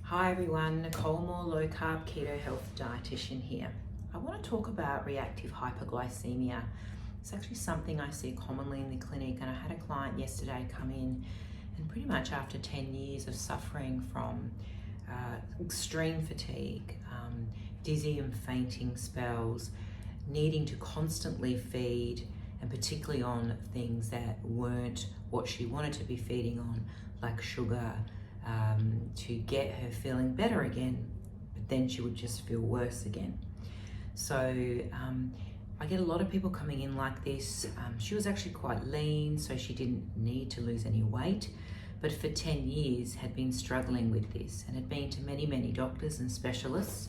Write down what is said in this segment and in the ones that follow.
Hi everyone, Nicole Moore, low carb keto health dietitian here. I want to talk about reactive hypoglycemia. It's actually something I see commonly in the clinic, and I had a client yesterday come in and pretty much after 10 years of suffering from extreme fatigue, dizzy and fainting spells, needing to constantly feed, and particularly on things that weren't what she wanted to be feeding on, like sugar, to get her feeling better again, but then she would just feel worse again. So I get a lot of people coming in like this. She was actually quite lean, so she didn't need to lose any weight, but for 10 years had been struggling with this and had been to many, many doctors and specialists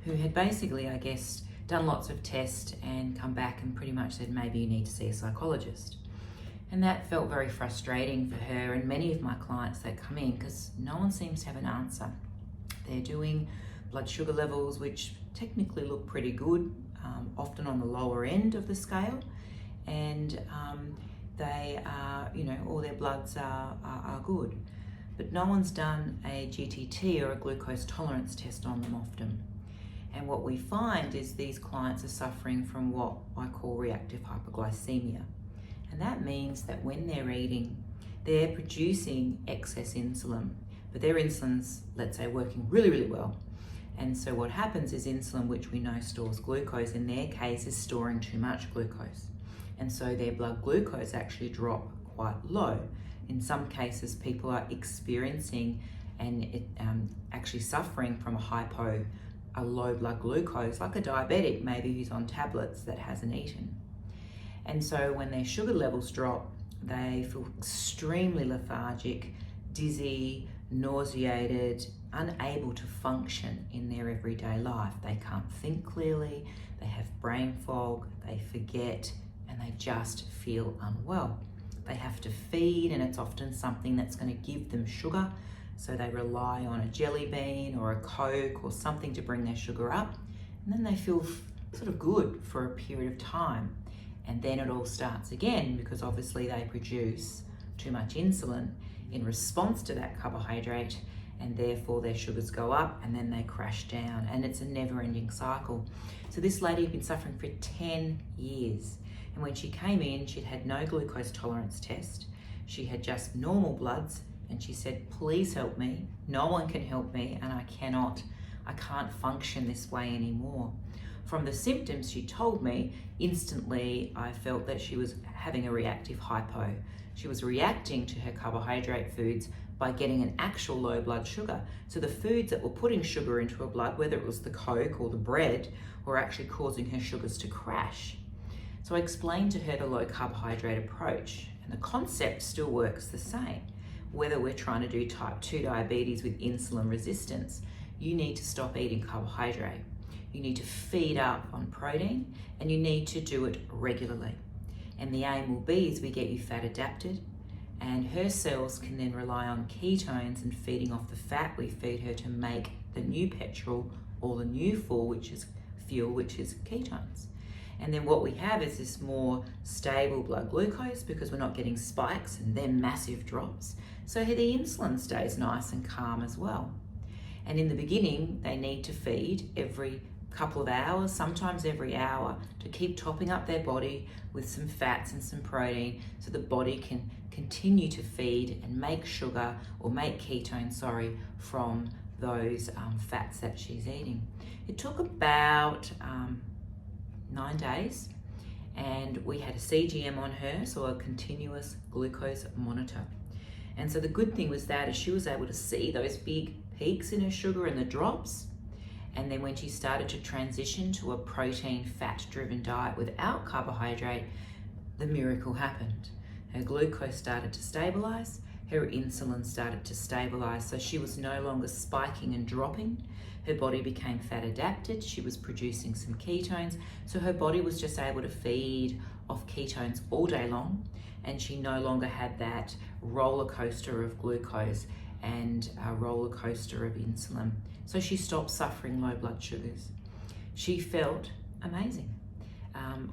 who had basically, I guess, done lots of tests and come back and pretty much said, maybe you need to see a psychologist. And that felt very frustrating for her and many of my clients that come in, because no one seems to have an answer. They're doing blood sugar levels which technically look pretty good, often on the lower end of the scale, and they are, all their bloods are good. But no one's done a GTT or a glucose tolerance test on them often. And what we find is these clients are suffering from what I call reactive hypoglycemia. And that means that when they're eating, they're producing excess insulin, but their insulin's, let's say, working really, really well. And so what happens is insulin, which we know stores glucose, in their case is storing too much glucose. And so their blood glucose actually drop quite low. In some cases, people are experiencing and actually suffering from a low blood glucose, like a diabetic maybe who's on tablets that hasn't eaten. And so when their sugar levels drop, they feel extremely lethargic, dizzy, nauseated, unable to function in their everyday life. They can't think clearly, they have brain fog, they forget, and they just feel unwell. They have to feed, and it's often something that's going to give them sugar. So they rely on a jelly bean or a Coke or something to bring their sugar up. And then they feel sort of good for a period of time. And then it all starts again, because obviously they produce too much insulin in response to that carbohydrate, and therefore their sugars go up and then they crash down, and it's a never-ending cycle. So this lady had been suffering for 10 years. And when she came in, she'd had no glucose tolerance test. She had just normal bloods. And she said, please help me. No one can help me, and I can't function this way anymore. From the symptoms she told me, instantly I felt that she was having a reactive hypo. She was reacting to her carbohydrate foods by getting an actual low blood sugar. So the foods that were putting sugar into her blood, whether it was the Coke or the bread, were actually causing her sugars to crash. So I explained to her the low carbohydrate approach, and the concept still works the same. Whether we're trying to do type 2 diabetes with insulin resistance, you need to stop eating carbohydrate. You need to feed up on protein, and you need to do it regularly. And the aim will be is we get you fat adapted, and her cells can then rely on ketones and feeding off the fat we feed her to make the new petrol or the new fuel, which is ketones. And then what we have is this more stable blood glucose, because we're not getting spikes and then massive drops. So the insulin stays nice and calm as well. And in the beginning, they need to feed every couple of hours, sometimes every hour, to keep topping up their body with some fats and some protein, so the body can continue to feed and make sugar, or make ketones, from those fats that she's eating. It took about 9 days, and we had a CGM on her, so a continuous glucose monitor. And so the good thing was that she was able to see those big peaks in her sugar and the drops. And then when she started to transition to a protein, fat-driven diet without carbohydrate, the miracle happened. Her glucose started to stabilize, her insulin started to stabilize, so she was no longer spiking and dropping. Her body became fat adapted, she was producing some ketones, so her body was just able to feed off ketones all day long, and she no longer had that roller coaster of glucose and a roller coaster of insulin. So she stopped suffering low blood sugars. She felt amazing.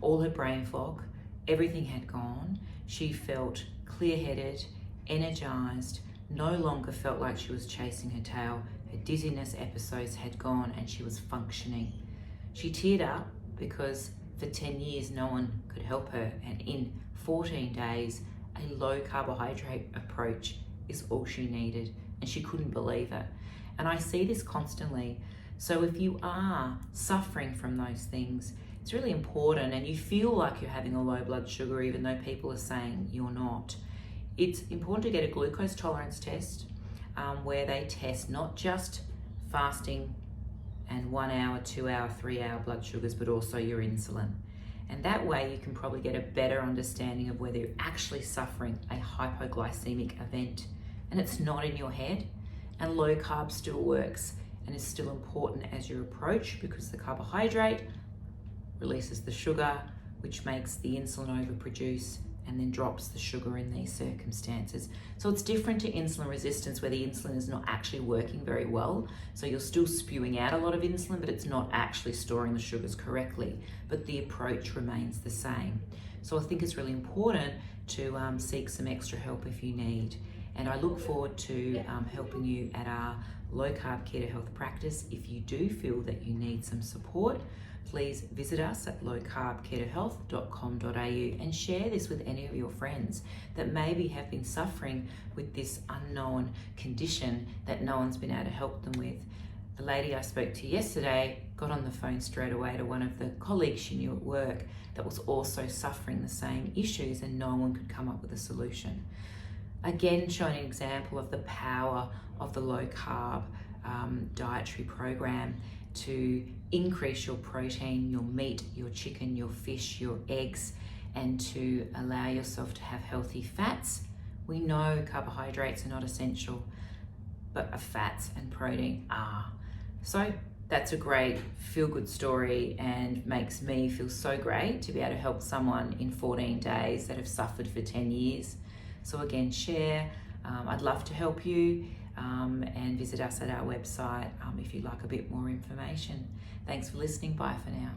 All her brain fog, everything had gone. She felt clear-headed, energized, no longer felt like she was chasing her tail. Her dizziness episodes had gone and she was functioning. She teared up because for 10 years no one could help her, and in 14 days a low carbohydrate approach is all she needed, and she couldn't believe it. And I see this constantly. So if you are suffering from those things, it's really important, and you feel like you're having a low blood sugar even though people are saying you're not, it's important to get a glucose tolerance test where they test not just fasting and 1 hour, 2 hour, 3 hour blood sugars, but also your insulin. And that way you can probably get a better understanding of whether you're actually suffering a hypoglycemic event and it's not in your head. And low carb still works and is still important as your approach, because the carbohydrate releases the sugar, which makes the insulin overproduce and then drops the sugar in these circumstances. So it's different to insulin resistance, where the insulin is not actually working very well. So you're still spewing out a lot of insulin, but it's not actually storing the sugars correctly, but the approach remains the same. So I think it's really important to seek some extra help if you need. And I look forward to helping you at our low carb keto health practice. If you do feel that you need some support, please visit us at lowcarbketohealth.com.au and share this with any of your friends that maybe have been suffering with this unknown condition that no one's been able to help them with. The lady I spoke to yesterday got on the phone straight away to one of the colleagues she knew at work that was also suffering the same issues, and no one could come up with a solution. Again, showing an example of the power of the low carb dietary program to increase your protein, your meat, your chicken, your fish, your eggs, and to allow yourself to have healthy fats. We know carbohydrates are not essential, but fats and protein are. So that's a great feel-good story and makes me feel so great to be able to help someone in 14 days that have suffered for 10 years. So again, share. I'd love to help you, and visit us at our website if you'd like a bit more information. Thanks for listening. Bye for now.